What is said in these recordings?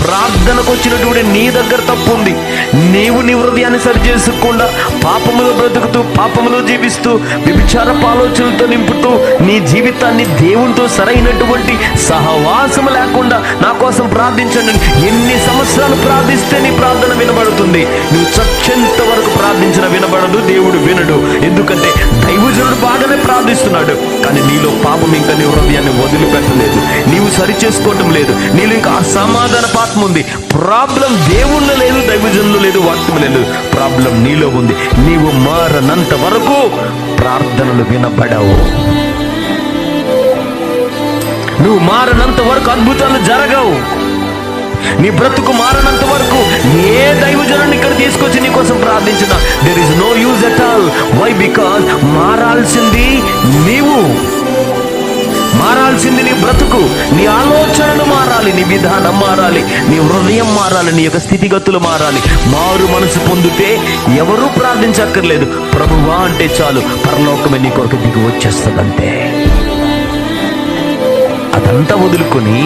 ప్రార్థనకు వచ్చినటువంటి నీ దగ్గర తప్పు ఉంది. నీవు నీ హృదయాన్ని సరి చేసుకోకుండా పాపములో బ్రతుకుతూ, పాపములో జీవిస్తూ, వ్యభిచారపు ఆలోచనలతో నింపుతూ నీ జీవితాన్ని దేవునితో సరైనటువంటి సహవాసము లేకుండా నా కోసం ప్రార్థించండి. ఎన్ని సంవత్సరాలు ప్రార్థిస్తే నీ ప్రార్థన వినబడుతుంది? నువ్వు చచ్చేంత వరకు ప్రార్థించిన వినబడదు, దేవుడు వినడు. ఎందుకంటే దైవజనుడు బాగానే ప్రార్థిస్తున్నాడు, కానీ నీలో పాపం ఇంకా నీ హృదయాన్ని వదిలిపెట్టలేదు. నీవు సరి చేసుకోవటం లేదు. నీలో ఇంకా అసమాధాన పాపం ఉంది. ప్రాబ్లం దేవుళ్ళు లేదు, దైవజనులు లేదు, వాక్యం లేదు. ప్రాబ్లం నీలో ఉంది. నీవు మారనంత వరకు ప్రార్థనలు వినబడవు. నువ్వు మారనంత వరకు అద్భుతాలు జరగవు. నీ బ్రతుకు మారనంత వరకు ఏ దైవజనుడిని ఇక్కడ తీసుకొచ్చి నీ కోసం ప్రార్థించిన there is no use at all. Why? Because మారాల్సింది నీవు, మారాల్సింది నీ బ్రతుకు. నీ ఆలోచనలు మారాలి, నీ విధానం మారాలి, నీ హృదయం మారాలి, నీ యొక్క స్థితిగతులు మారాలి. మారు మనసు పొందితే ఎవరూ ప్రార్థించక్కర్లేదు. ప్రభువా అంటే చాలు, పరలోకమే నీ కొరకు దిగి వచ్చేస్తుందంటే. అదంతా వదులుకొని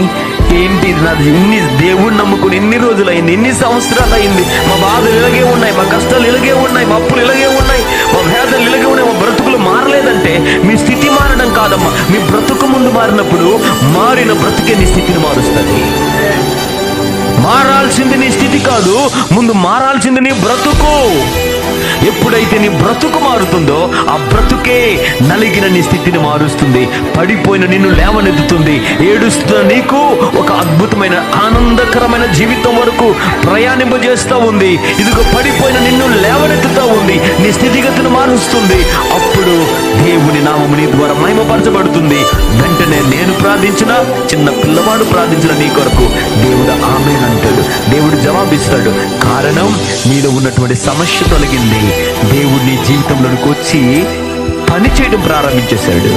ఏంటి నాది, ఇన్ని దేవుణ్ణి నమ్ముకుని ఎన్ని రోజులైంది, ఎన్ని సంవత్సరాలు అయింది, మా బాధలు ఇలాగే ఉన్నాయి, మా కష్టాలు ఇలాగే ఉన్నాయి, మా అప్పులు ఇలాగే ఉన్నాయి, మా వేదనలు ఇలాగే ఉన్నాయి, మా బ్రతుకులు మారలేదంటే మీ స్థితి మారడం కాదమ్మా. మీ బ్రతుకు ముందు మారినప్పుడు మారిన బ్రతుకే నీ స్థితిని మారుస్తుంది. మారాల్సింది నీ స్థితి కాదు, ముందు మారాల్సింది నీ బ్రతుకు. ఎప్పుడైతే నీ బ్రతుకు మారుతుందో ఆ బ్రతుకే నలిగిన నీ స్థితిని మారుస్తుంది. పడిపోయిన నిన్ను లేవనెత్తుతుంది. ఏడుస్తున్న నీకు ఒక అద్భుతమైన ఆనందకరమైన జీవితం వరకు ప్రయాణింపజేస్తూ ఉంది. ఇదిగో పడిపోయిన నిన్ను లేవనెత్తుతూ ఉంది, నీ స్థితిగతిని మారుస్తుంది. అప్పుడు దేవుని నామము నీ ద్వారా మహిమపరచబడుతుంది. వెంటనే నేను ప్రార్థించిన, చిన్న పిల్లవాడు ప్రార్థించిన నీ కొరకు దేవుడు ఆమేన్ అంటాడు. దేవుడు జవాబిస్తాడు. కారణం నీలో ఉన్నటువంటి సమస్య తొలగింది. దేవుడు నీ జీవితంలోనికి వచ్చి పని చేయడం ప్రారంభించేశాడు.